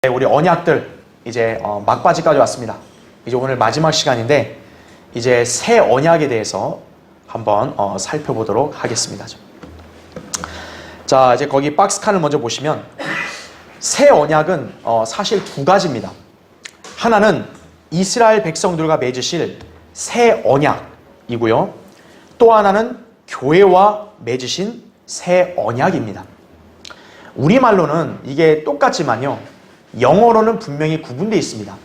우리 언약들 이제 막바지까지 왔습니다. 이제 오늘 마지막 시간인데 이제 새 언약에 대해서 한번 살펴보도록 하겠습니다. 자, 이제 거기 박스칸을 먼저 보시면 새 언약은 사실 두 가지입니다. 하나는 이스라엘 백성들과 맺으실 새 언약이고요. 또 하나는 교회와 맺으신 새 언약입니다. 우리말로는 이게 똑같지만요. 영어로는 분명히 구분되어 있습니다.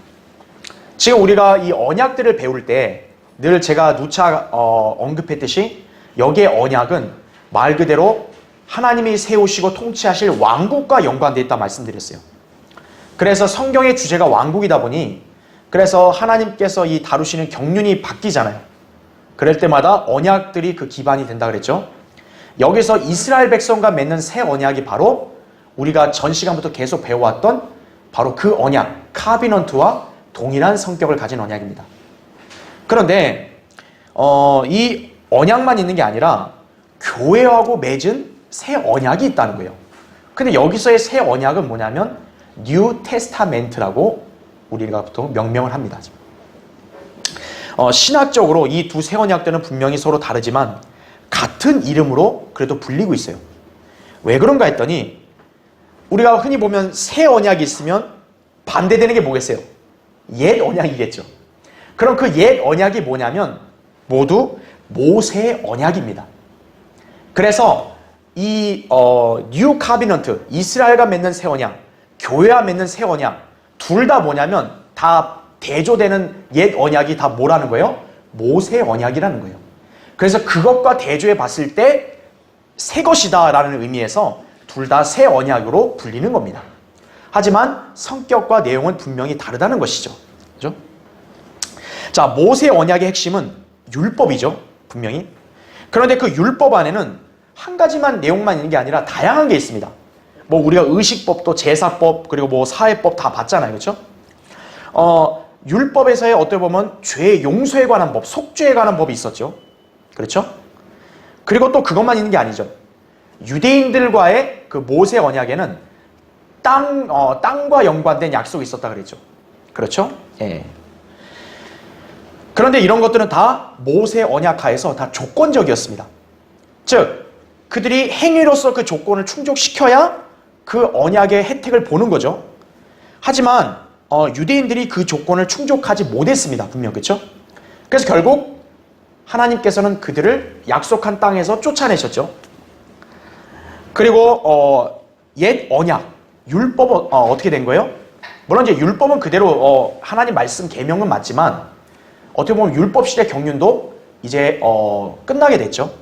지금 우리가 이 언약들을 배울 때 늘 제가 누차 언급했듯이 여기에 언약은 말 그대로 하나님이 세우시고 통치하실 왕국과 연관되어 있다 말씀드렸어요. 그래서 성경의 주제가 왕국이다 보니 그래서 하나님께서 이 다루시는 경륜이 바뀌잖아요. 그럴 때마다 언약들이 그 기반이 된다 그랬죠. 여기서 이스라엘 백성과 맺는 새 언약이 바로 우리가 전 시간부터 계속 배워왔던 바로 그 언약, 카비넌트와 동일한 성격을 가진 언약입니다. 그런데 이 언약만 있는 게 아니라 교회하고 맺은 새 언약이 있다는 거예요. 근데 여기서의 새 언약은 뭐냐면 뉴 테스타멘트라고 우리가 보통 명명을 합니다. 신학적으로 이 두 새 언약들은 분명히 서로 다르지만 같은 이름으로 그래도 불리고 있어요. 왜 그런가 했더니 우리가 흔히 보면 새 언약이 있으면 반대되는 게 뭐겠어요? 옛 언약이겠죠. 그럼 그 옛 언약이 뭐냐면 모두 모세 언약입니다. 그래서 이 뉴 카비넌트, 이스라엘과 맺는 새 언약, 교회와 맺는 새 언약 둘 다 뭐냐면 다 대조되는 옛 언약이 다 뭐라는 거예요? 모세 언약이라는 거예요. 그래서 그것과 대조해 봤을 때 새 것이다 라는 의미에서 둘 다 새 언약으로 불리는 겁니다. 하지만 성격과 내용은 분명히 다르다는 것이죠. 그죠? 자, 모세 언약의 핵심은 율법이죠. 분명히. 그런데 그 율법 안에는 한 가지만 내용만 있는 게 아니라 다양한 게 있습니다. 뭐 우리가 의식법도 제사법 그리고 뭐 사회법 다 봤잖아요. 그렇죠? 율법에서의 어떻게 보면 죄 용서에 관한 법, 속죄에 관한 법이 있었죠. 그렇죠? 그리고 또 그것만 있는 게 아니죠. 유대인들과의 그 모세 언약에는 땅과 연관된 약속이 있었다 그랬죠. 그렇죠? 예. 그런데 이런 것들은 다 모세 언약하에서 다 조건적이었습니다. 즉, 그들이 행위로서 그 조건을 충족시켜야 그 언약의 혜택을 보는 거죠. 하지만 유대인들이 그 조건을 충족하지 못했습니다. 분명. 그렇죠? 그래서 결국 하나님께서는 그들을 약속한 땅에서 쫓아내셨죠. 그리고 옛 언약, 율법은 어떻게 된 거예요? 물론 이제 율법은 그대로 하나님 말씀 계명은 맞지만 어떻게 보면 율법 시대 경륜도 이제 끝나게 됐죠.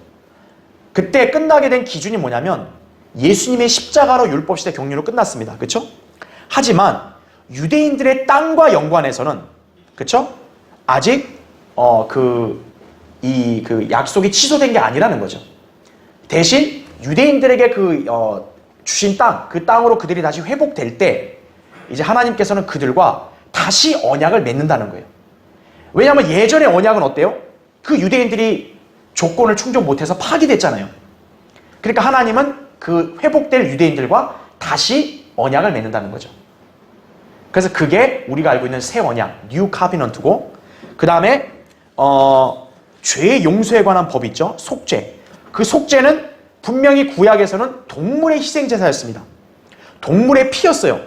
그때 끝나게 된 기준이 뭐냐면 예수님의 십자가로 율법 시대 경륜으로 끝났습니다. 그렇죠? 하지만 유대인들의 땅과 연관해서는 그렇죠? 아직 그 약속이 취소된 게 아니라는 거죠. 대신 유대인들에게 주신 땅, 그 땅으로 그들이 다시 회복될 때 이제 하나님께서는 그들과 다시 언약을 맺는다는 거예요. 왜냐하면 예전의 언약은 어때요? 그 유대인들이 조건을 충족 못해서 파기됐잖아요. 그러니까 하나님은 그 회복될 유대인들과 다시 언약을 맺는다는 거죠. 그래서 그게 우리가 알고 있는 새 언약, 뉴 카비넌트고 그 다음에 죄의 용서에 관한 법이 있죠. 속죄. 그 속죄는 분명히 구약에서는 동물의 희생제사였습니다. 동물의 피였어요.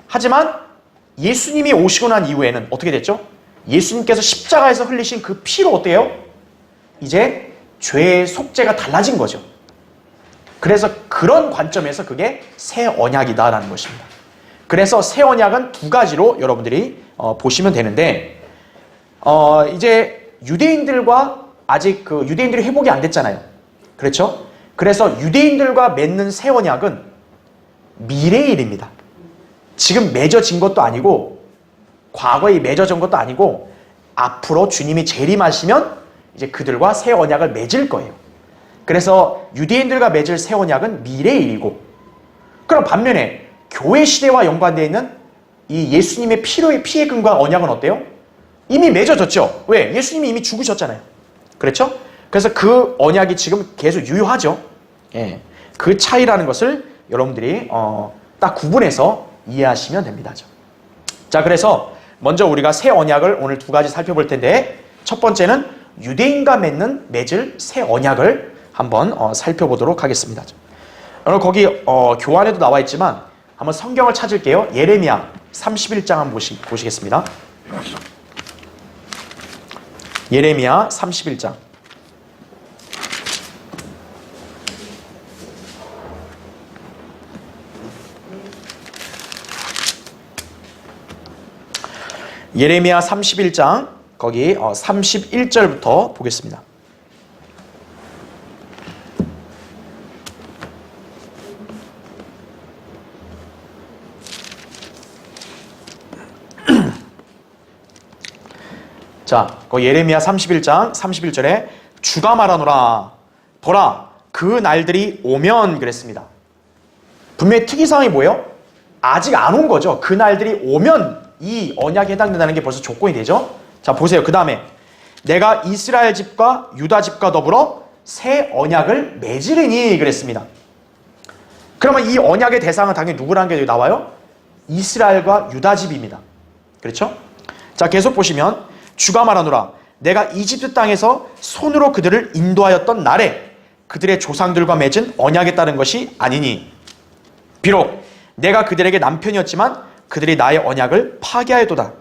하지만 예수님이 오시고 난 이후에는 어떻게 됐죠? 예수님께서 십자가에서 흘리신 그 피로 어때요? 이제 죄의 속죄가 달라진 거죠. 그래서 그런 관점에서 그게 새 언약이다라는 것입니다. 그래서 새 언약은 두 가지로 여러분들이 보시면 되는데 이제 유대인들과 아직 유대인들이 회복이 안 됐잖아요. 그렇죠? 그래서 유대인들과 맺는 새 언약은 미래의 일입니다. 지금 맺어진 것도 아니고 과거에 맺어진 것도 아니고 앞으로 주님이 재림하시면 이제 그들과 새 언약을 맺을 거예요. 그래서 유대인들과 맺을 새 언약은 미래의 일이고 그럼 반면에 교회 시대와 연관되어 있는 이 예수님의 피의 근거한 언약은 어때요? 이미 맺어졌죠. 왜? 예수님이 이미 죽으셨잖아요. 그렇죠? 그래서 그 언약이 지금 계속 유효하죠. 예. 그 차이라는 것을 여러분들이 딱 구분해서 이해하시면 됩니다. 자, 그래서 먼저 우리가 새 언약을 오늘 두 가지 살펴볼 텐데 첫 번째는 유대인과 맺을 새 언약을 한번 살펴보도록 하겠습니다. 오늘 거기 교환에도 나와 있지만 한번 성경을 찾을게요. 예레미야 31장 한번 보시겠습니다. 예레미야 31장. 예레미야 31장 거기 31절부터 보겠습니다. 자, 예레미야 31장 31절에 주가 말하노라 보라 그 날들이 오면 그랬습니다. 분명히 특이사항이 뭐예요? 아직 안 온 거죠. 그 날들이 오면 이 언약에 해당된다는 게 벌써 조건이 되죠. 자, 보세요. 그 다음에 내가 이스라엘 집과 유다 집과 더불어 새 언약을 맺으리니 그랬습니다. 그러면 이 언약의 대상은 당연히 누구라는 게 나와요? 이스라엘과 유다 집입니다. 그렇죠? 자, 계속 보시면 주가 말하노라 내가 이집트 땅에서 손으로 그들을 인도하였던 날에 그들의 조상들과 맺은 언약에 따른 것이 아니니 비록 내가 그들에게 남편이었지만 그들이 나의 언약을 파괴하였도다.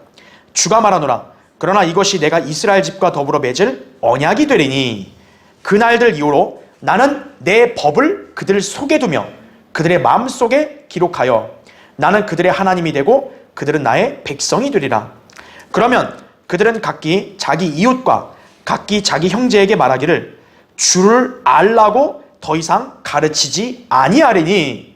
주가 말하노라 그러나 이것이 내가 이스라엘 집과 더불어 맺을 언약이 되리니 그날들 이후로 나는 내 법을 그들 속에 두며 그들의 마음속에 기록하여 나는 그들의 하나님이 되고 그들은 나의 백성이 되리라. 그러면 그들은 각기 자기 이웃과 각기 자기 형제에게 말하기를 주를 알라고 더 이상 가르치지 아니하리니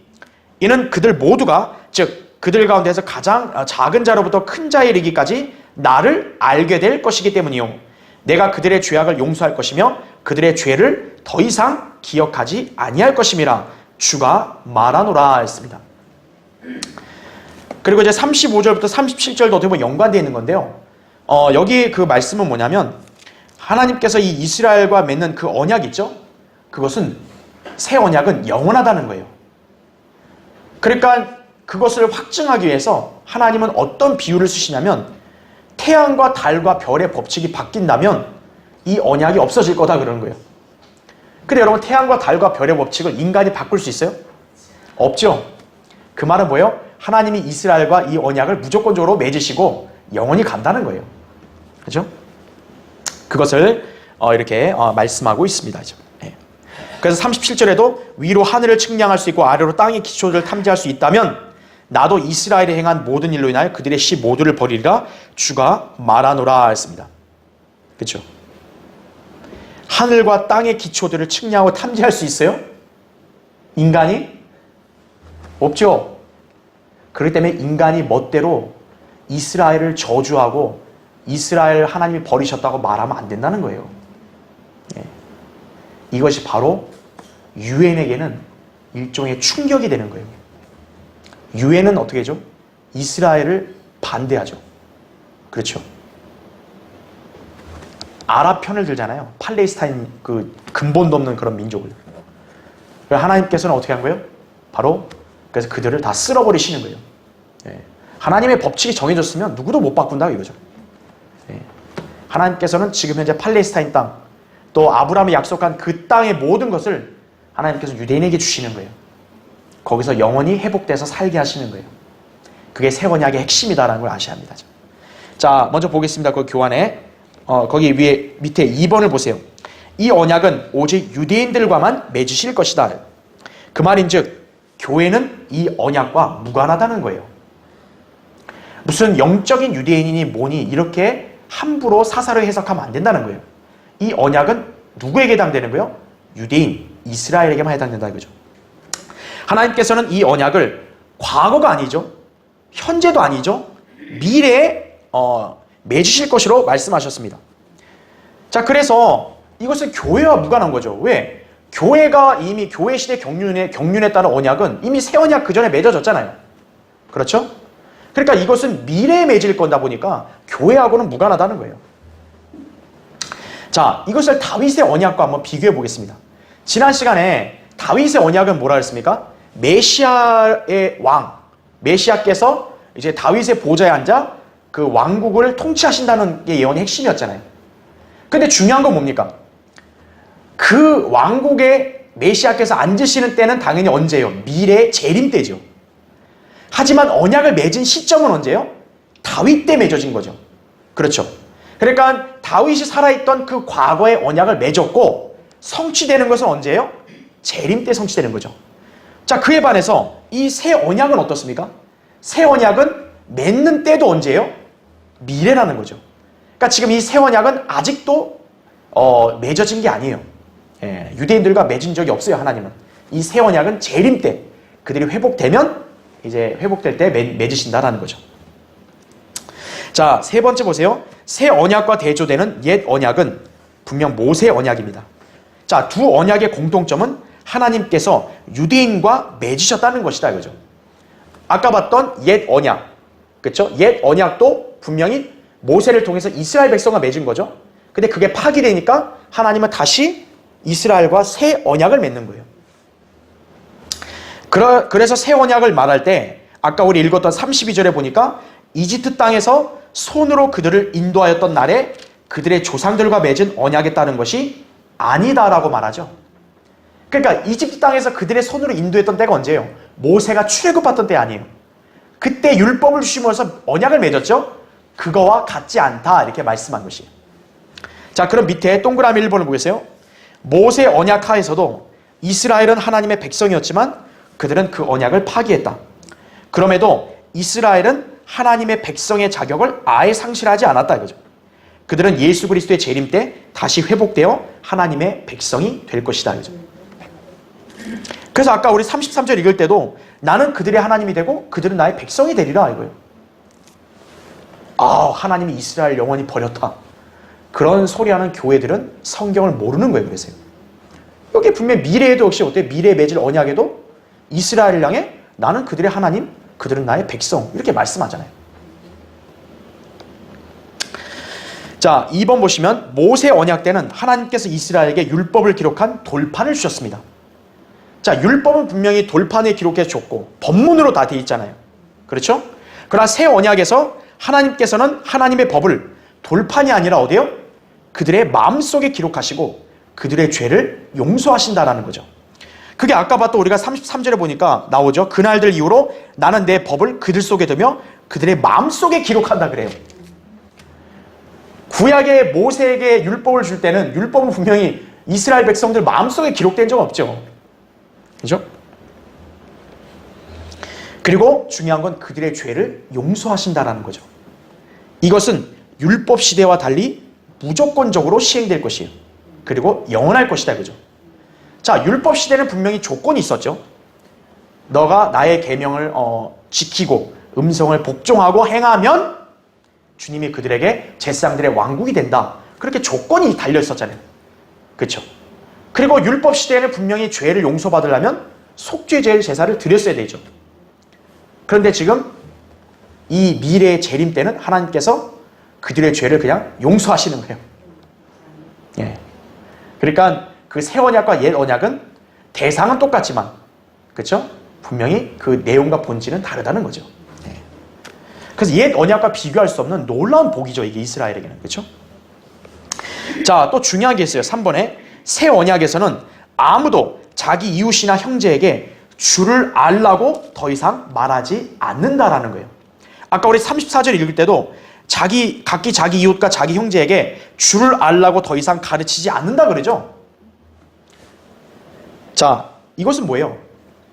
이는 그들 모두가 즉 그들 가운데서 가장 작은 자로부터 큰 자에 이르기까지 나를 알게 될 것이기 때문이요 내가 그들의 죄악을 용서할 것이며 그들의 죄를 더 이상 기억하지 아니할 것임이라 주가 말하노라 했습니다. 그리고 이제 35절부터 37절도 어떻게 보면 연관되어 있는 건데요. 여기 그 말씀은 뭐냐면 하나님께서 이 이스라엘과 맺는 그 언약 있죠? 그것은 새 언약은 영원하다는 거예요. 그러니까 그것을 확증하기 위해서 하나님은 어떤 비유를 쓰시냐면 태양과 달과 별의 법칙이 바뀐다면 이 언약이 없어질 거다 그러는 거예요. 근데 여러분 태양과 달과 별의 법칙을 인간이 바꿀 수 있어요? 없죠. 그 말은 뭐예요? 하나님이 이스라엘과 이 언약을 무조건적으로 맺으시고 영원히 간다는 거예요. 그렇죠? 그것을 이렇게 말씀하고 있습니다. 그래서 37절에도 위로 하늘을 측량할 수 있고 아래로 땅의 기초를 탐지할 수 있다면 나도 이스라엘이 행한 모든 일로 인하여 그들의 시 모두를 버리리라 주가 말하노라 했습니다. 그렇죠? 하늘과 땅의 기초들을 측량하고 탐지할 수 있어요? 인간이? 없죠. 그렇기 때문에 인간이 멋대로 이스라엘을 저주하고 이스라엘 하나님이 버리셨다고 말하면 안 된다는 거예요. 이것이 바로 유엔에게는 일종의 충격이 되는 거예요. 유엔은 어떻게 하죠? 이스라엘을 반대하죠. 그렇죠. 아랍 편을 들잖아요. 팔레스타인 그 근본도 없는 그런 민족을. 하나님께서는 어떻게 한 거예요? 바로 그래서 그들을 다 쓸어버리시는 거예요. 하나님의 법칙이 정해졌으면 누구도 못 바꾼다 이거죠. 하나님께서는 지금 현재 팔레스타인 땅, 또 아브라함이 약속한 그 땅의 모든 것을 하나님께서 유대인에게 주시는 거예요. 거기서 영원히 회복돼서 살게 하시는 거예요. 그게 새 언약의 핵심이다라는 걸 아셔야 합니다. 자, 먼저 보겠습니다. 그 교환에 거기 위에 밑에 2번을 보세요. 이 언약은 오직 유대인들과만 맺으실 것이다. 그 말인즉 교회는 이 언약과 무관하다는 거예요. 무슨 영적인 유대인이니 뭐니 이렇게 함부로 사사를 해석하면 안 된다는 거예요. 이 언약은 누구에게 해당되는 거예요? 유대인, 이스라엘에게만 해당된다는 거죠. 하나님께서는 이 언약을 과거가 아니죠. 현재도 아니죠. 미래에 맺으실 것으로 말씀하셨습니다. 자, 그래서 이것은 교회와 무관한 거죠. 왜? 교회가 이미 교회 시대 경륜에 따른 언약은 이미 새 언약 그 전에 맺어졌잖아요. 그렇죠? 그러니까 이것은 미래에 맺을 건다 보니까 교회하고는 무관하다는 거예요. 자, 이것을 다윗의 언약과 한번 비교해 보겠습니다. 지난 시간에 다윗의 언약은 뭐라 했습니까? 메시아의 왕, 메시아께서 이제 다윗의 보좌에 앉아 그 왕국을 통치하신다는 게 예언의 핵심이었잖아요. 근데 중요한 건 뭡니까? 그 왕국에 메시아께서 앉으시는 때는 당연히 언제예요? 미래의 재림 때죠. 하지만 언약을 맺은 시점은 언제예요? 다윗 때 맺어진 거죠. 그렇죠. 그러니까 다윗이 살아있던 그 과거의 언약을 맺었고 성취되는 것은 언제예요? 재림 때 성취되는 거죠. 자, 그에 반해서 이 새 언약은 어떻습니까? 새 언약은 맺는 때도 언제예요? 미래라는 거죠. 그러니까 지금 이 새 언약은 아직도 맺어진 게 아니에요. 예, 유대인들과 맺은 적이 없어요. 하나님은. 이 새 언약은 재림 때 그들이 회복되면 이제 회복될 때 맺으신다라는 거죠. 자, 세 번째 보세요. 새 언약과 대조되는 옛 언약은 분명 모세 언약입니다. 자, 두 언약의 공통점은 하나님께서 유대인과 맺으셨다는 것이다 이거죠. 아까 봤던 옛 언약, 그렇죠? 옛 언약도 분명히 모세를 통해서 이스라엘 백성과 맺은 거죠. 근데 그게 파기되니까 하나님은 다시 이스라엘과 새 언약을 맺는 거예요. 그래서 새 언약을 말할 때 아까 우리 읽었던 32절에 보니까 이집트 땅에서 손으로 그들을 인도하였던 날에 그들의 조상들과 맺은 언약에 따른 것이 아니다라고 말하죠. 그러니까 이집트 땅에서 그들의 손으로 인도했던 때가 언제예요? 모세가 출애굽했던 때 아니에요. 그때 율법을 주시면서 언약을 맺었죠. 그거와 같지 않다 이렇게 말씀한 것이에요. 자, 그럼 밑에 동그라미 1번을 보겠어요. 모세 언약 하에서도 이스라엘은 하나님의 백성이었지만 그들은 그 언약을 파기했다. 그럼에도 이스라엘은 하나님의 백성의 자격을 아예 상실하지 않았다 이거죠. 그들은 예수 그리스도의 재림 때 다시 회복되어 하나님의 백성이 될 것이다 이거죠. 그래서 아까 우리 33절 읽을 때도 나는 그들의 하나님이 되고 그들은 나의 백성이 되리라 이거예요. 아, 하나님이 이스라엘 영원히 버렸다. 그런 소리하는 교회들은 성경을 모르는 거예요. 그래서요. 여기 분명히 미래에도 역시 어때요? 미래에 맺을 언약에도 이스라엘을 향해 나는 그들의 하나님, 그들은 나의 백성 이렇게 말씀하잖아요. 자, 2번 보시면 모세 언약 때는 하나님께서 이스라엘에게 율법을 기록한 돌판을 주셨습니다. 자, 율법은 분명히 돌판에 기록해서 줬고 법문으로 다 돼 있잖아요. 그렇죠? 그러나 새 언약에서 하나님께서는 하나님의 법을 돌판이 아니라 어디요? 그들의 마음속에 기록하시고 그들의 죄를 용서하신다라는 거죠. 그게 아까 봤던 우리가 33절에 보니까 나오죠. 그날들 이후로 나는 내 법을 그들 속에 두며 그들의 마음속에 기록한다 그래요. 구약의 모세에게 율법을 줄 때는 율법은 분명히 이스라엘 백성들 마음속에 기록된 적 없죠. 그죠? 그리고 중요한 건 그들의 죄를 용서하신다라는 거죠. 이것은 율법 시대와 달리 무조건적으로 시행될 것이에요. 그리고 영원할 것이다. 그죠? 자, 율법 시대는 분명히 조건이 있었죠. 너가 나의 계명을 지키고 음성을 복종하고 행하면 주님이 그들에게 제사장들의 왕국이 된다. 그렇게 조건이 달려 있었잖아요. 그렇죠? 그리고 율법 시대에는 분명히 죄를 용서받으려면 속죄제의 제사를 드렸어야 되죠. 그런데 지금 이 미래의 재림 때는 하나님께서 그들의 죄를 그냥 용서하시는 거예요. 예. 그러니까 그 새 언약과 옛 언약은 대상은 똑같지만, 그렇죠? 분명히 그 내용과 본질은 다르다는 거죠. 예. 그래서 옛 언약과 비교할 수 없는 놀라운 복이죠, 이게 이스라엘에게는. 그렇죠? 자, 또 중요한 게 있어요. 3번에 새 언약에서는 아무도 자기 이웃이나 형제에게 주를 알라고 더 이상 말하지 않는다라는 거예요. 아까 우리 34절 읽을 때도 각기 자기 이웃과 자기 형제에게 주를 알라고 더 이상 가르치지 않는다 그러죠. 자, 이것은 뭐예요?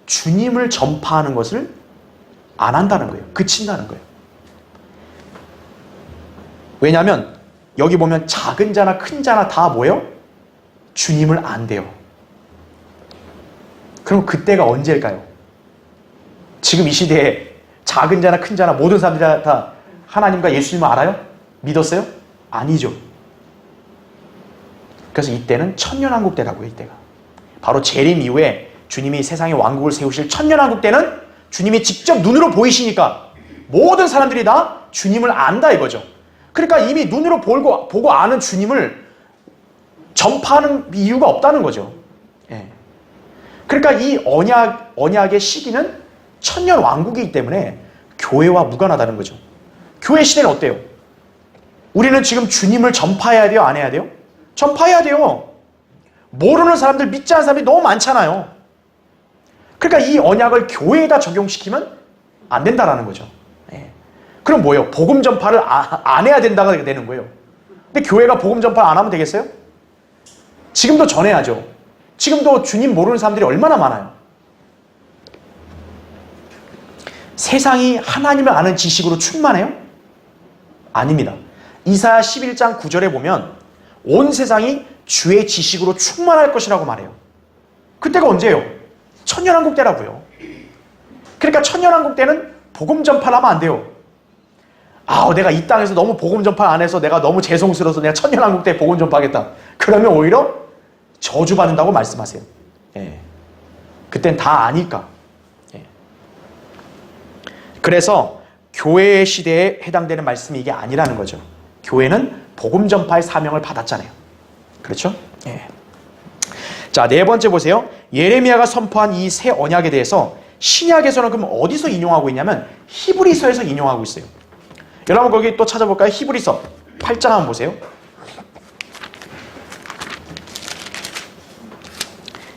주님을 전파하는 것을 안 한다는 거예요. 그친다는 거예요. 왜냐하면 여기 보면 작은 자나 큰 자나 다 뭐예요? 주님을 안대요. 그럼 그때가 언제일까요? 지금 이 시대에 작은 자나 큰 자나 모든 사람들이 다 하나님과 예수님을 알아요? 믿었어요? 아니죠. 그래서 이때는 천년왕국 때라고요. 이때가 바로 재림 이후에 주님이 세상에 왕국을 세우실 천년왕국 때는 주님이 직접 눈으로 보이시니까 모든 사람들이 다 주님을 안다 이거죠. 그러니까 이미 눈으로 보고 아는 주님을 전파하는 이유가 없다는 거죠. 예. 그러니까 이 언약의 시기는 천년 왕국이기 때문에 교회와 무관하다는 거죠. 교회 시대는 어때요? 우리는 지금 주님을 전파해야 돼요? 안 해야 돼요? 전파해야 돼요. 모르는 사람들, 믿지 않는 사람이 너무 많잖아요. 그러니까 이 언약을 교회에다 적용시키면 안 된다라는 거죠. 네. 그럼 뭐예요? 복음 전파를 안 해야 된다가 되는 거예요. 근데 교회가 복음 전파를 안 하면 되겠어요? 지금도 전해야죠. 지금도 주님 모르는 사람들이 얼마나 많아요. 세상이 하나님을 아는 지식으로 충만해요? 아닙니다. 이사야 11장 9절에 보면 온 세상이 주의 지식으로 충만할 것이라고 말해요. 그때가 언제예요? 천년왕국 때라고요. 그러니까 천년왕국 때는 복음 전파를 하면 안 돼요. 내가 이 땅에서 너무 복음 전파 안 해서 내가 너무 죄송스러워서 내가 천년왕국 때 복음 전파하겠다. 그러면 오히려 저주받는다고 말씀하세요. 예. 그땐 다 아니까. 예. 그래서 교회의 시대에 해당되는 말씀이 이게 아니라는 거죠. 교회는 복음 전파의 사명을 받았잖아요. 그렇죠? 예. 자, 네 번째 보세요. 예레미야가 선포한 이 새 언약에 대해서 신약에서는 그럼 어디서 인용하고 있냐면 히브리서에서 인용하고 있어요. 여러분 거기 또 찾아볼까요? 히브리서 8장 한번 보세요.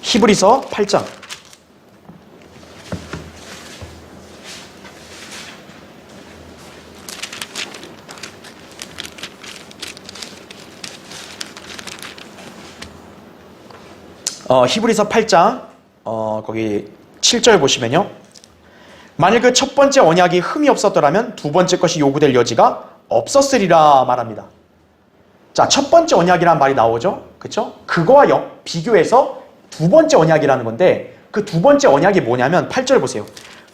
히브리서 8장. 히브리서 8장 거기 7절 보시면요. 만일 그 첫 번째 언약이 흠이 없었더라면 두 번째 것이 요구될 여지가 없었으리라 말합니다. 자, 첫 번째 언약이라는 말이 나오죠. 그렇죠? 그거와 비교해서 두 번째 언약이라는 건데 그 두 번째 언약이 뭐냐면 8절 보세요.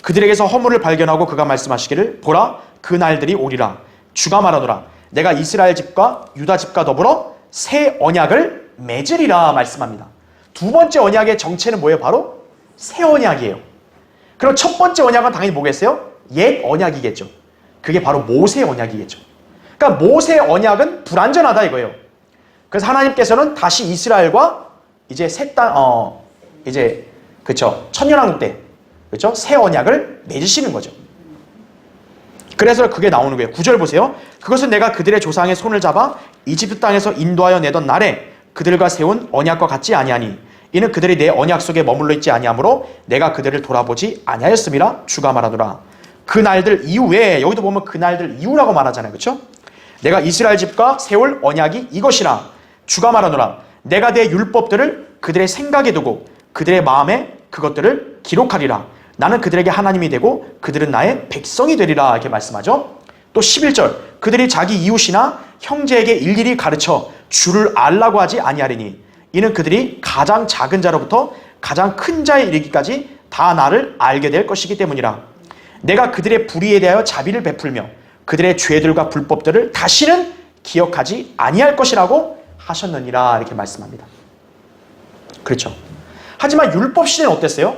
그들에게서 허물을 발견하고 그가 말씀하시기를 보라 그 날들이 오리라. 주가 말하노라. 내가 이스라엘 집과 유다 집과 더불어 새 언약을 맺으리라 말씀합니다. 두 번째 언약의 정체는 뭐예요? 바로 새 언약이에요. 그럼 첫 번째 언약은 당연히 뭐겠어요? 옛 언약이겠죠. 그게 바로 모세 언약이겠죠. 그러니까 모세 언약은 불완전하다 이거예요. 그래서 하나님께서는 다시 이스라엘과 이제 이제 그렇죠. 천년왕국 때 그렇죠? 새 언약을 맺으시는 거죠. 그래서 그게 나오는 거예요. 9절 보세요. 그것은 내가 그들의 조상의 손을 잡아 이집트 땅에서 인도하여 내던 날에 그들과 세운 언약과 같지 아니하니 이는 그들이 내 언약 속에 머물러 있지 아니하므로 내가 그들을 돌아보지 아니하였음이라 주가 말하노라. 그 날들 이후에 여기도 보면 그 날들 이후라고 말하잖아요. 그렇죠? 내가 이스라엘 집과 세울 언약이 이것이라 주가 말하노라. 내가 내 율법들을 그들의 생각에 두고 그들의 마음에 그것들을 기록하리라. 나는 그들에게 하나님이 되고 그들은 나의 백성이 되리라 이렇게 말씀하죠. 또 11절 그들이 자기 이웃이나 형제에게 일일이 가르쳐 주를 알라고 하지 아니하리니 이는 그들이 가장 작은 자로부터 가장 큰 자에 이르기까지 다 나를 알게 될 것이기 때문이라. 내가 그들의 불의에 대하여 자비를 베풀며 그들의 죄들과 불법들을 다시는 기억하지 아니할 것이라고 하셨느니라 이렇게 말씀합니다. 그렇죠. 하지만 율법 시대는 어땠어요?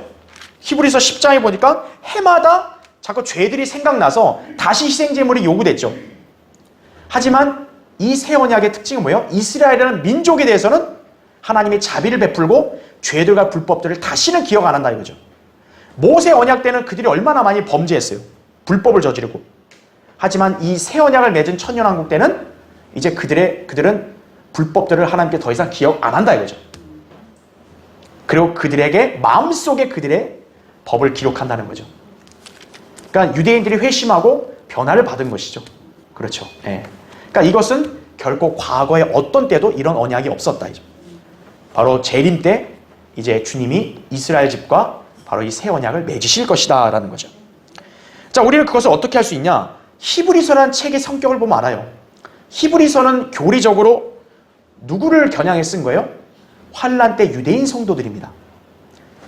히브리서 10장에 보니까 해마다 자꾸 죄들이 생각나서 다시 희생제물이 요구됐죠. 하지만 이 새 언약의 특징은 뭐예요? 이스라엘이라는 민족에 대해서는 하나님이 자비를 베풀고 죄들과 불법들을 다시는 기억 안 한다 이거죠. 모세 언약 때는 그들이 얼마나 많이 범죄했어요. 불법을 저지르고. 하지만 이 새 언약을 맺은 천년왕국 때는 이제 그들은 불법들을 하나님께 더 이상 기억 안 한다 이거죠. 그리고 그들에게 마음속에 그들의 법을 기록한다는 거죠. 그러니까 유대인들이 회심하고 변화를 받은 것이죠. 그렇죠. 예. 그러니까 이것은 결코 과거의 어떤 때도 이런 언약이 없었다 이죠. 바로 재림 때 이제 주님이 이스라엘 집과 바로 이 새 언약을 맺으실 것이다 라는 거죠. 자, 우리는 그것을 어떻게 할 수 있냐? 히브리서라는 책의 성격을 보면 알아요. 히브리서는 교리적으로 누구를 겨냥해 쓴 거예요? 환란 때 유대인 성도들입니다.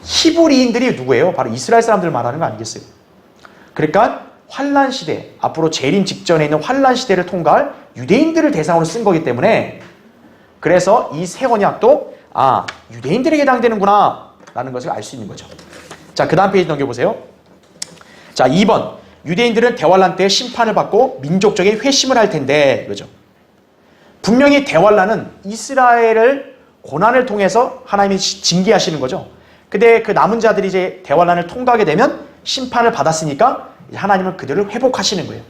히브리인들이 누구예요? 바로 이스라엘 사람들 말하는 거 아니겠어요? 그러니까 환란 시대, 앞으로 재림 직전에 있는 환란 시대를 통과할 유대인들을 대상으로 쓴 거기 때문에 그래서 이 새 언약도 유대인들에게 해당되는구나 라는 것을 알 수 있는 거죠. 자, 그 다음 페이지 넘겨보세요. 자, 2번 유대인들은 대환란 때 심판을 받고 민족적인 회심을 할 텐데 이거죠. 분명히 대환란은 이스라엘을 고난을 통해서 하나님이 징계하시는 거죠. 근데 그 남은 자들이 이제 대환란을 통과하게 되면 심판을 받았으니까 하나님은 그들을 회복하시는 거예요.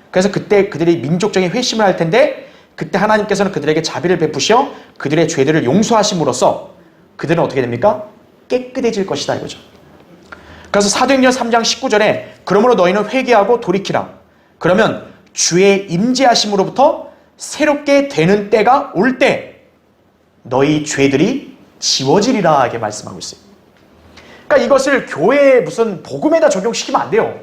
그래서 그때 그들이 민족적인 회심을 할 텐데 그때 하나님께서는 그들에게 자비를 베푸셔 그들의 죄들을 용서하심으로써 그들은 어떻게 됩니까? 깨끗해질 것이다 이거죠. 그래서 사도행전 3장 19절에 그러므로 너희는 회개하고 돌이키라. 그러면 주의 임재하심으로부터 새롭게 되는 때가 올 때 너희 죄들이 지워지리라 이렇게 말씀하고 있어요. 그러니까 이것을 교회에 무슨 복음에다 적용시키면 안 돼요.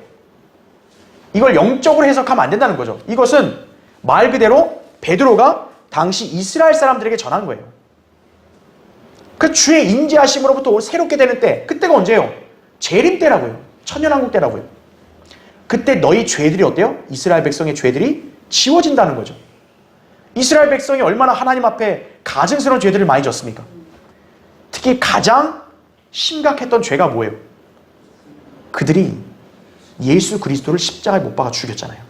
이걸 영적으로 해석하면 안 된다는 거죠. 이것은 말 그대로 베드로가 당시 이스라엘 사람들에게 전한 거예요. 그 주의 임재하심으로부터 새롭게 되는 때, 그때가 언제예요? 재림 때라고요. 천년왕국 때라고요. 그때 너희 죄들이 어때요? 이스라엘 백성의 죄들이 지워진다는 거죠. 이스라엘 백성이 얼마나 하나님 앞에 가증스러운 죄들을 많이 졌습니까? 특히 가장 심각했던 죄가 뭐예요? 그들이 예수 그리스도를 십자가에 못 박아 죽였잖아요.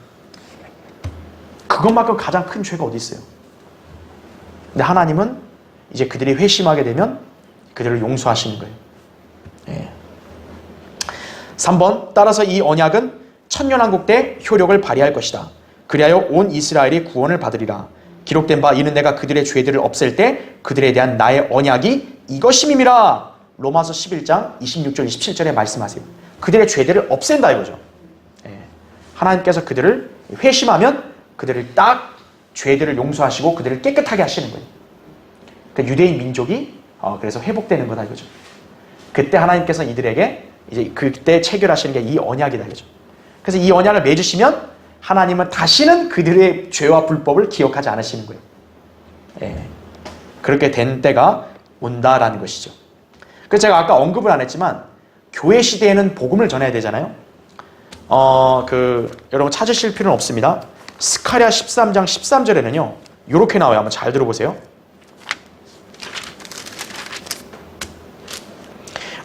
그것만큼 가장 큰 죄가 어디 있어요? 근데 하나님은 이제 그들이 회심하게 되면 그들을 용서하시는 거예요. 예. 3번 따라서 이 언약은 천년왕국 때 효력을 발휘할 것이다. 그리하여 온 이스라엘이 구원을 받으리라. 기록된 바 이는 내가 그들의 죄들을 없앨 때 그들에 대한 나의 언약이 이것임이라. 로마서 11장 26절 27절에 말씀하세요. 그들의 죄들을 없앤다 이거죠. 예. 하나님께서 그들을 회심하면 그들을 딱 죄들을 용서하시고 그들을 깨끗하게 하시는 거예요. 그러니까 유대인 민족이 그래서 회복되는 거다 이거죠. 그때 하나님께서 이들에게 이제 그때 체결하시는 게 이 언약이다 이거죠. 그래서 이 언약을 맺으시면 하나님은 다시는 그들의 죄와 불법을 기억하지 않으시는 거예요. 예. 그렇게 된 때가 온다라는 것이죠. 그래서 제가 아까 언급을 안 했지만 교회 시대에는 복음을 전해야 되잖아요. 여러분 찾으실 필요는 없습니다. 스가랴 13장 13절에는요. 이렇게 나와요. 한번 잘 들어보세요.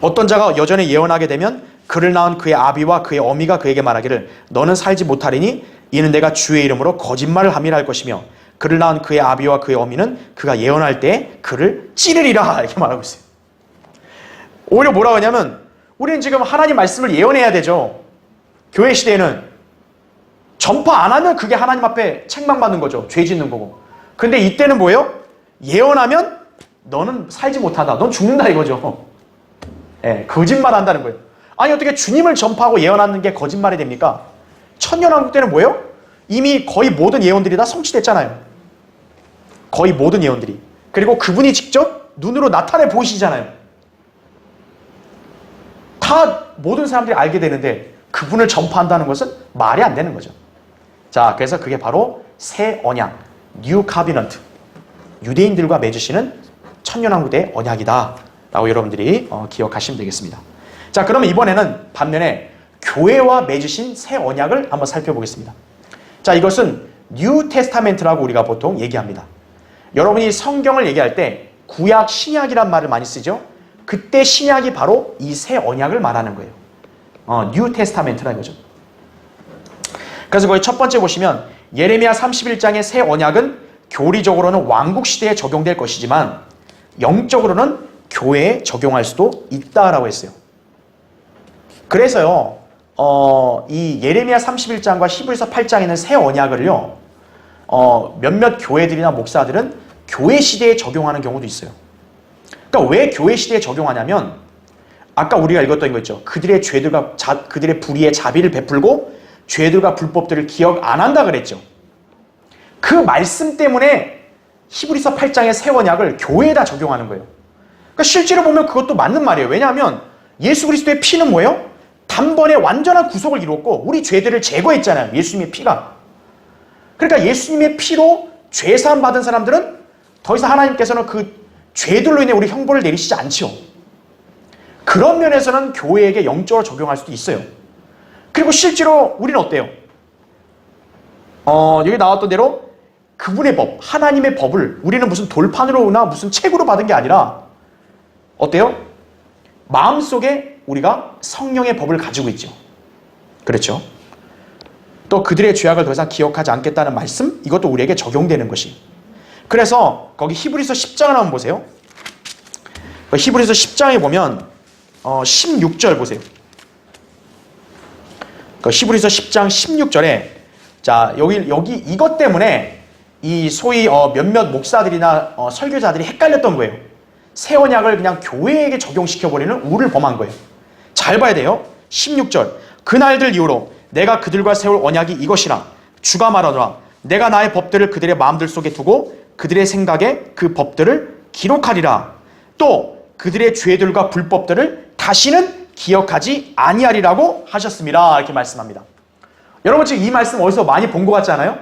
어떤 자가 여전히 예언하게 되면 그를 낳은 그의 아비와 그의 어미가 그에게 말하기를 너는 살지 못하리니 이는 내가 주의 이름으로 거짓말을 함이라 할 것이며 그를 낳은 그의 아비와 그의 어미는 그가 예언할 때 그를 찌르리라 이렇게 말하고 있어요. 오히려 뭐라고 하냐면 우리는 지금 하나님 말씀을 예언해야 되죠. 교회 시대에는 전파 안 하면 그게 하나님 앞에 책망받는 거죠. 죄 짓는 거고. 근데 이때는 뭐예요? 예언하면 너는 살지 못한다. 넌 죽는다 이거죠. 예, 거짓말 한다는 거예요. 아니 어떻게 주님을 전파하고 예언하는 게 거짓말이 됩니까? 천년왕국 때는 뭐예요? 이미 거의 모든 예언들이 다 성취됐잖아요. 거의 모든 예언들이. 그리고 그분이 직접 눈으로 나타내 보이시잖아요. 다 모든 사람들이 알게 되는데 그분을 전파한다는 것은 말이 안 되는 거죠. 자, 그래서 그게 바로 새 언약, 뉴 카비넌트, 유대인들과 맺으시는 천년왕국의 언약이다 라고 여러분들이 기억하시면 되겠습니다. 자, 그러면 이번에는 반면에 교회와 맺으신 새 언약을 한번 살펴보겠습니다. 자, 이것은 뉴 테스타멘트라고 우리가 보통 얘기합니다. 여러분이 성경을 얘기할 때 구약, 신약이란 말을 많이 쓰죠. 그때 신약이 바로 이 새 언약을 말하는 거예요. 뉴 테스타멘트라는 거죠. 그래서 거기 첫 번째 보시면 예레미야 31장의 새 언약은 교리적으로는 왕국 시대에 적용될 것이지만 영적으로는 교회에 적용할 수도 있다라고 했어요. 그래서요, 이 예레미야 31장과 히브리서 8장에 있는 새 언약을요, 몇몇 교회들이나 목사들은 교회 시대에 적용하는 경우도 있어요. 그러니까 왜 교회 시대에 적용하냐면 아까 우리가 읽었던 거 있죠. 그들의 죄들과 그들의 불의에 자비를 베풀고 죄들과 불법들을 기억 안 한다 그랬죠. 그 말씀 때문에 히브리서 8장의 새 언약을 교회에다 적용하는 거예요. 그러니까 실제로 보면 그것도 맞는 말이에요. 왜냐하면 예수 그리스도의 피는 뭐예요? 단번에 완전한 구속을 이루었고 우리 죄들을 제거했잖아요. 예수님의 피가. 그러니까 예수님의 피로 죄사함 받은 사람들은 더 이상 하나님께서는 그 죄들로 인해 우리 형벌을 내리시지 않죠. 그런 면에서는 교회에게 영적으로 적용할 수도 있어요. 그리고 실제로 우리는 어때요? 여기 나왔던 대로 그분의 법, 하나님의 법을 우리는 무슨 돌판으로나 무슨 책으로 받은 게 아니라 어때요? 마음속에 우리가 성령의 법을 가지고 있죠. 그렇죠? 또 그들의 죄악을 더 이상 기억하지 않겠다는 말씀, 이것도 우리에게 적용되는 것이. 그래서 거기 히브리서 10장을 한번 보세요. 히브리서 10장에 보면 16절 보세요. 그 히브리서 10장 16절에 자, 여기 이것 때문에 이 소위 몇몇 목사들이나 설교자들이 헷갈렸던 거예요. 새 언약을 그냥 교회에게 적용시켜버리는 우를 범한 거예요. 잘 봐야 돼요. 16절. 그날들 이후로 내가 그들과 세울 언약이 이것이라 주가 말하노라 내가 나의 법들을 그들의 마음들 속에 두고 그들의 생각에 그 법들을 기록하리라. 또 그들의 죄들과 불법들을 다시는 기억하지 아니하리라고 하셨습니다. 이렇게 말씀합니다. 여러분 지금 이 말씀 어디서 많이 본 것 같지 않아요?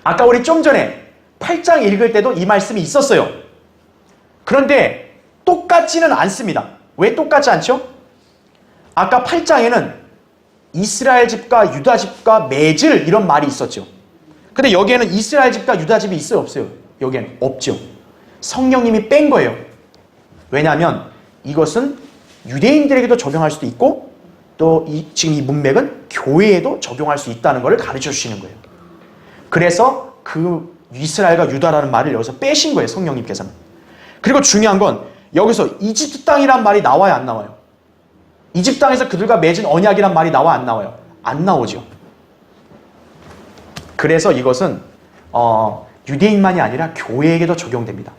아까 우리 좀 전에 8장 읽을 때도 이 말씀이 있었어요. 그런데 똑같지는 않습니다. 왜 똑같지 않죠? 아까 8장에는 이스라엘 집과 유다 집과 맺을 이런 말이 있었죠. 근데 여기에는 이스라엘 집과 유다 집이 있어요? 없어요? 여기에는 없죠. 성령님이 뺀 거예요. 왜냐하면 이것은 유대인들에게도 적용할 수도 있고 또 지금 이 문맥은 교회에도 적용할 수 있다는 것을 가르쳐 주시는 거예요. 그래서 그 이스라엘과 유다라는 말을 여기서 빼신 거예요. 성령님께서는. 그리고 중요한 건 여기서 이집트 땅이란 말이 나와요? 안 나와요? 이집트 땅에서 그들과 맺은 언약이란 말이 나와? 안 나와요? 안 나오죠. 그래서 이것은 유대인만이 아니라 교회에게도 적용됩니다.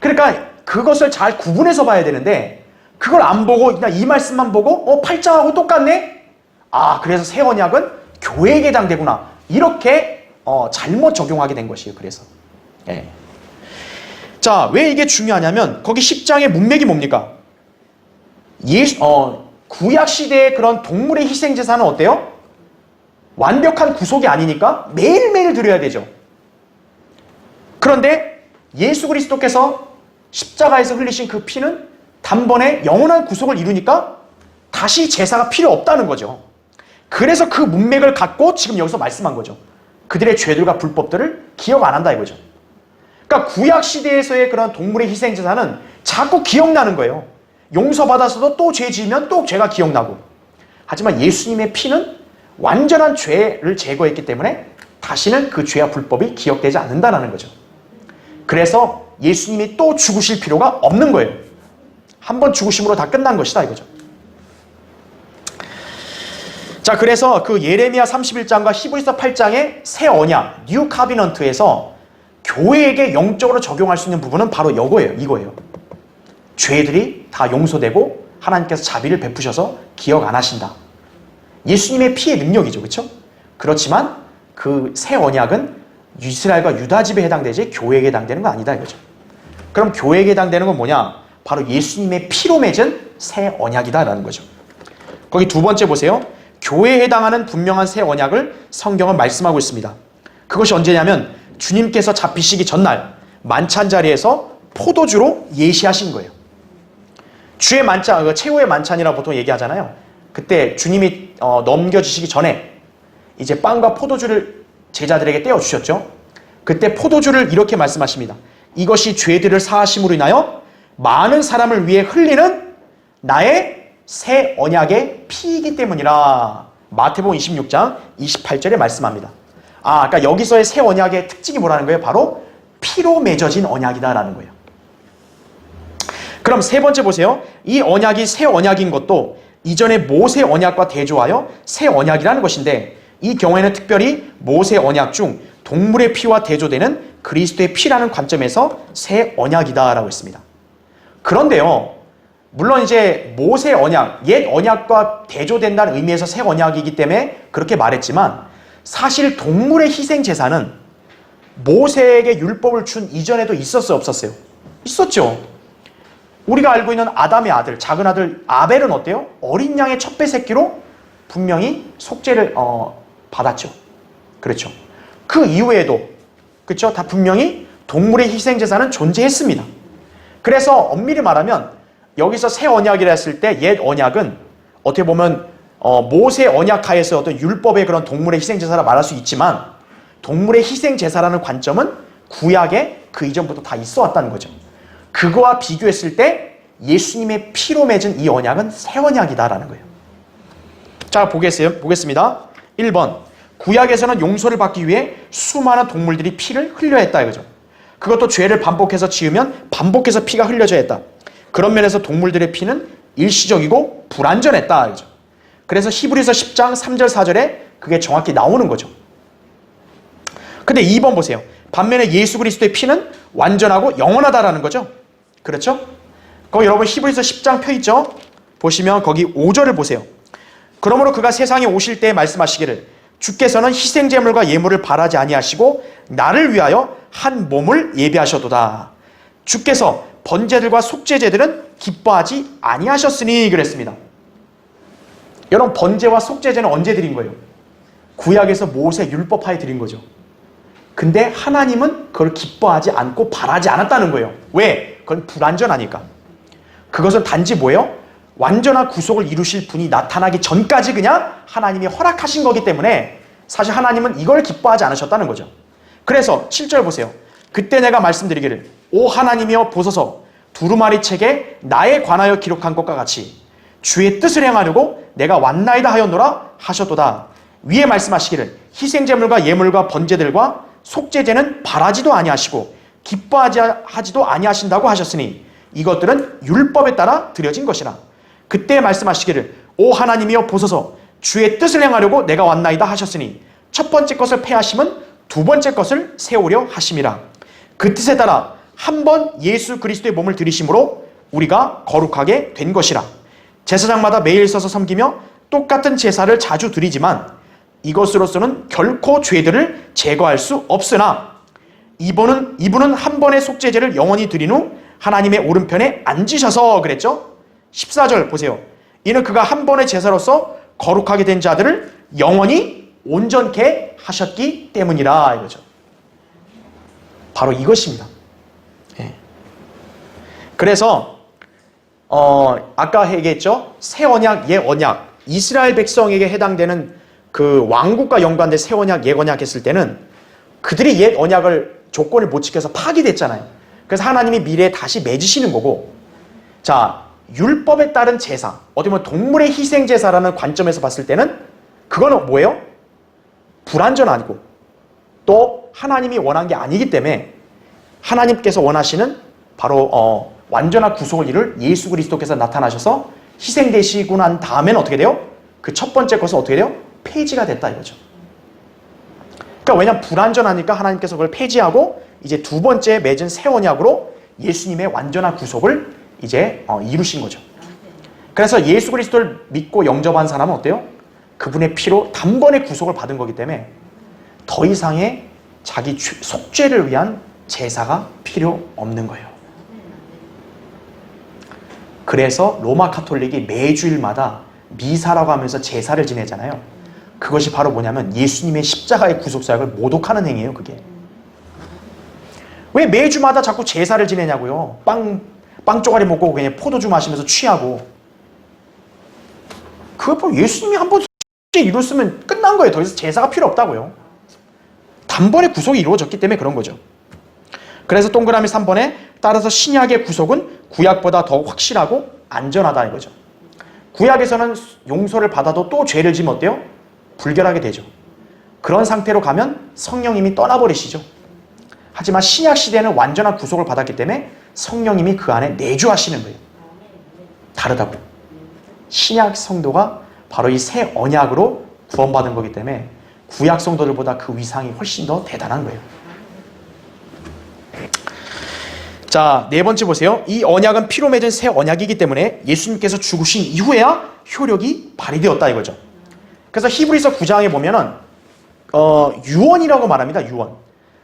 그러니까 그것을 잘 구분해서 봐야 되는데 그걸 안 보고 그냥 이 말씀만 보고 8장하고 똑같네? 아 그래서 새 언약은 교회에게 해당되구나. 이렇게 잘못 적용하게 된 것이에요. 그래서 예. 자, 왜 이게 중요하냐면 거기 10장의 문맥이 뭡니까? 구약 시대의 그런 동물의 희생 제사는 어때요? 완벽한 구속이 아니니까 매일매일 드려야 되죠. 그런데 예수 그리스도께서 십자가에서 흘리신 그 피는 단번에 영원한 구속을 이루니까 다시 제사가 필요 없다는 거죠. 그래서 그 문맥을 갖고 지금 여기서 말씀한 거죠. 그들의 죄들과 불법들을 기억 안 한다 이거죠. 그러니까 구약 시대에서의 그런 동물의 희생 제사는 자꾸 기억나는 거예요. 용서받아서도 또 죄 지으면 또 죄가 기억나고. 하지만 예수님의 피는 완전한 죄를 제거했기 때문에 다시는 그 죄와 불법이 기억되지 않는다는 거죠. 그래서 예수님이 또 죽으실 필요가 없는 거예요. 한 번 죽으심으로 다 끝난 것이다 이거죠. 자, 그래서 그 예레미야 31장과 히브리서 8장의 새 언약, 뉴 카비넌트에서 교회에게 영적으로 적용할 수 있는 부분은 바로 이거예요. 죄들이 다 용서되고 하나님께서 자비를 베푸셔서 기억 안 하신다. 예수님의 피의 능력이죠. 그렇죠? 그렇지만 그 새 언약은 이스라엘과 유다 집에 해당되지 교회에게 해당되는 거 아니다 이거죠. 그럼 교회에게 해당되는 건 뭐냐? 바로 예수님의 피로 맺은 새 언약이다라는 거죠. 거기 두 번째 보세요. 교회에 해당하는 분명한 새 언약을 성경은 말씀하고 있습니다. 그것이 언제냐면 주님께서 잡히시기 전날 만찬 자리에서 포도주로 예시하신 거예요. 주의 만찬, 최후의 만찬이라고 보통 얘기하잖아요. 그때 주님이 넘겨주시기 전에 이제 빵과 포도주를 제자들에게 떼어주셨죠. 그때 포도주를 이렇게 말씀하십니다. 이것이 죄들을 사하심으로 인하여 많은 사람을 위해 흘리는 나의 새 언약의 피이기 때문이라. 마태복음 26장 28절에 말씀합니다. 그러니까 여기서의 새 언약의 특징이 뭐라는 거예요? 바로 피로 맺어진 언약이다라는 거예요. 그럼 세 번째 보세요. 이 언약이 새 언약인 것도 이전의 모세 언약과 대조하여 새 언약이라는 것인데 이 경우에는 특별히 모세 언약 중 동물의 피와 대조되는 그리스도의 피라는 관점에서 새 언약이다라고 했습니다. 그런데요, 물론 이제 모세 언약, 옛 언약과 대조된다는 의미에서 새 언약이기 때문에 그렇게 말했지만 사실 동물의 희생 제사는 모세에게 율법을 준 이전에도 있었어요, 없었어요? 있었죠. 우리가 알고 있는 아담의 아들, 작은 아들 아벨은 어때요? 어린 양의 첫 배 새끼로 분명히 속죄를 받았죠. 그렇죠. 그 이후에도 그렇죠? 다 분명히 동물의 희생 제사는 존재했습니다. 그래서 엄밀히 말하면 여기서 새 언약이라 했을 때 옛 언약은 어떻게 보면 모세 언약하에서 어떤 율법의 그런 동물의 희생 제사라 말할 수 있지만 동물의 희생 제사라는 관점은 구약에 그 이전부터 다 있어 왔다는 거죠. 그거와 비교했을 때 예수님의 피로 맺은 이 언약은 새 언약이다라는 거예요. 자, 보겠습니다. 1번. 구약에서는 용서를 받기 위해 수많은 동물들이 피를 흘려야 했다 이거죠. 그것도 죄를 반복해서 지으면 반복해서 피가 흘려져야 했다. 그런 면에서 동물들의 피는 일시적이고 불완전했다 이거죠. 그래서 히브리서 10장 3절 4절에 그게 정확히 나오는 거죠. 근데 2번 보세요. 반면에 예수 그리스도의 피는 완전하고 영원하다라는 거죠. 그렇죠? 거기 여러분 히브리서 10장 펴 있죠? 보시면 거기 5절을 보세요. 그러므로 그가 세상에 오실 때 말씀하시기를 주께서는 희생제물과 예물을 바라지 아니하시고 나를 위하여 한 몸을 예비하셨도다. 주께서 번제들과 속죄제들은 기뻐하지 아니하셨으니 그랬습니다. 여러분 번제와 속죄제는 언제 드린 거예요? 구약에서 모세 율법하에 드린 거죠. 근데 하나님은 그걸 기뻐하지 않고 바라지 않았다는 거예요. 왜? 그건 불완전하니까. 그것은 단지 뭐예요? 완전한 구속을 이루실 분이 나타나기 전까지 그냥 하나님이 허락하신 거기 때문에 사실 하나님은 이걸 기뻐하지 않으셨다는 거죠. 그래서 7절 보세요. 그때 내가 말씀드리기를 오 하나님이여 보소서 두루마리 책에 나에 관하여 기록한 것과 같이 주의 뜻을 행하려고 내가 왔나이다 하였노라 하셨도다. 위에 말씀하시기를 희생제물과 예물과 번제들과 속죄제는 바라지도 아니하시고 기뻐하지도 아니하신다고 하셨으니 이것들은 율법에 따라 드려진 것이라. 그때 말씀하시기를 오 하나님이여 보소서 주의 뜻을 행하려고 내가 왔나이다 하셨으니 첫 번째 것을 폐하심은 두 번째 것을 세우려 하심이라. 그 뜻에 따라 한 번 예수 그리스도의 몸을 들이심으로 우리가 거룩하게 된 것이라. 제사장마다 매일 서서 섬기며 똑같은 제사를 자주 드리지만 이것으로서는 결코 죄들을 제거할 수 없으나 이분은 한 번의 속죄제를 영원히 드린 후 하나님의 오른편에 앉으셔서 그랬죠. 14절 보세요. 이는 그가 한 번의 제사로서 거룩하게 된 자들을 영원히 온전케 하셨기 때문이라 이거죠. 바로 이것입니다. 예. 그래서 아까 얘기했죠. 새 언약, 예 언약, 이스라엘 백성에게 해당되는 그 왕국과 연관된 새 언약, 예 언약 했을 때는 그들이 옛 언약을 조건을 못 지켜서 파기됐잖아요. 그래서 하나님이 미래에 다시 맺으시는 거고, 자 율법에 따른 제사, 어떻게 보면 동물의 희생 제사라는 관점에서 봤을 때는 그거는 뭐예요? 불완전하고 또 하나님이 원한 게 아니기 때문에 하나님께서 원하시는 바로 완전한 구속을 이룰 예수 그리스도께서 나타나셔서 희생되시고 난 다음에는 어떻게 돼요? 그 첫 번째 것은 어떻게 돼요? 폐지가 됐다 이거죠. 그러니까 왜냐하면 불완전하니까 하나님께서 그걸 폐지하고 이제 두 번째 맺은 새 언약으로 예수님의 완전한 구속을 이제 이루신 거죠. 그래서 예수 그리스도를 믿고 영접한 사람은 어때요? 그분의 피로 단번에 구속을 받은 거기 때문에 더 이상의 자기 속죄를 위한 제사가 필요 없는 거예요. 그래서 로마 카톨릭이 매주일마다 미사라고 하면서 제사를 지내잖아요. 그것이 바로 뭐냐면 예수님의 십자가의 구속사역을 모독하는 행위예요. 그게 왜 매주마다 자꾸 제사를 지내냐고요. 빵 쪼가리 먹고 그냥 포도주 마시면서 취하고. 그거 예수님이 한 번 이뤘으면 끝난 거예요. 더 이상 제사가 필요 없다고요. 단번에 구속이 이루어졌기 때문에 그런 거죠. 그래서 동그라미 3번에 따라서 신약의 구속은 구약보다 더 확실하고 안전하다 이거죠. 구약에서는 용서를 받아도 또 죄를 지면 어때요? 불결하게 되죠. 그런 상태로 가면 성령님이 떠나버리시죠. 하지만 신약 시대는 완전한 구속을 받았기 때문에 성령님이 그 안에 내주하시는 거예요. 다르다고. 신약 성도가 바로 이 새 언약으로 구원받은 거기 때문에 구약 성도들보다 그 위상이 훨씬 더 대단한 거예요. 자, 네 번째 보세요. 이 언약은 피로 맺은 새 언약이기 때문에 예수님께서 죽으신 이후에야 효력이 발휘되었다 이거죠. 그래서 히브리서 9장에 보면은 유언이라고 말합니다. 유언.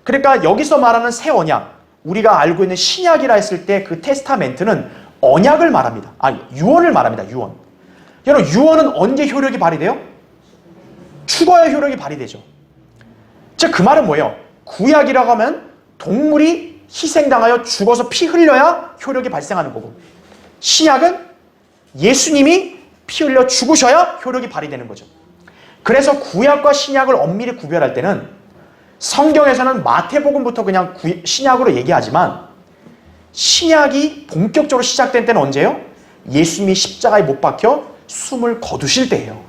그러니까 여기서 말하는 새 언약, 우리가 알고 있는 신약이라 했을 때 그 테스타멘트는 언약을 말합니다. 유언을 말합니다. 유언. 여러분, 유언은 언제 효력이 발휘돼요? 죽어야 효력이 발휘되죠. 즉 그 말은 뭐예요? 구약이라고 하면 동물이 희생당하여 죽어서 피 흘려야 효력이 발생하는 거고, 신약은 예수님이 피 흘려 죽으셔야 효력이 발휘되는 거죠. 그래서 구약과 신약을 엄밀히 구별할 때는 성경에서는 마태복음부터 그냥 신약으로 얘기하지만 신약이 본격적으로 시작된 때는 언제예요? 예수님이 십자가에 못 박혀 숨을 거두실 때예요.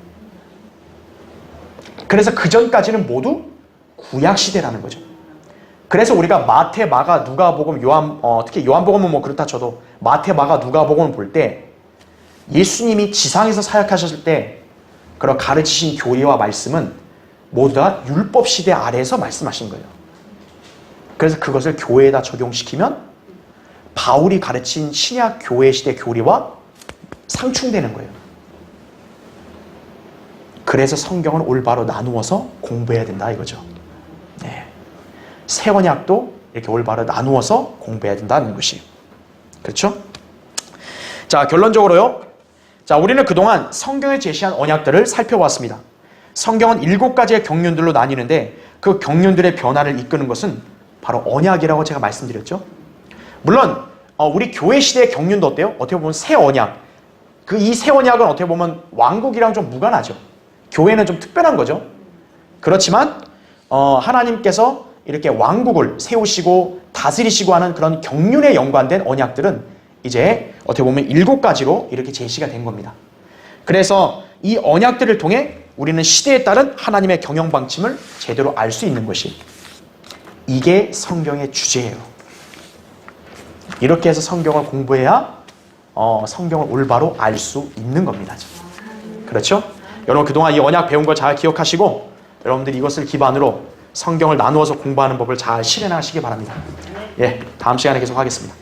그래서 그 전까지는 모두 구약시대라는 거죠. 그래서 우리가 마태, 마가, 누가복음, 요한, 특히 요한복음은 뭐 그렇다 쳐도 마태, 마가, 누가복음을 볼 때 예수님이 지상에서 사역하셨을 때 그런 가르치신 교리와 말씀은 모두 다 율법 시대 아래에서 말씀하신 거예요. 그래서 그것을 교회에다 적용시키면 바울이 가르친 신약 교회 시대 교리와 상충되는 거예요. 그래서 성경을 올바로 나누어서 공부해야 된다 이거죠. 네. 새 언약도 이렇게 올바로 나누어서 공부해야 된다는 것이. 그렇죠? 자, 결론적으로요. 자, 우리는 그동안 성경에 제시한 언약들을 살펴봤습니다. 성경은 7가지의 경륜들로 나뉘는데 그 경륜들의 변화를 이끄는 것은 바로 언약이라고 제가 말씀드렸죠. 물론 우리 교회 시대의 경륜도 어때요? 어떻게 보면 새 언약. 이 새 언약은 어떻게 보면 왕국이랑 좀 무관하죠. 교회는 좀 특별한 거죠. 그렇지만 하나님께서 이렇게 왕국을 세우시고 다스리시고 하는 그런 경륜에 연관된 언약들은 이제 어떻게 보면 7가지로 이렇게 제시가 된 겁니다. 그래서 이 언약들을 통해 우리는 시대에 따른 하나님의 경영 방침을 제대로 알 수 있는 것이 이게 성경의 주제예요. 이렇게 해서 성경을 공부해야 성경을 올바로 알 수 있는 겁니다. 그렇죠? 여러분 그동안 이 언약 배운 거 잘 기억하시고 여러분들이 이것을 기반으로 성경을 나누어서 공부하는 법을 잘 실현하시기 바랍니다. 예, 다음 시간에 계속 하겠습니다.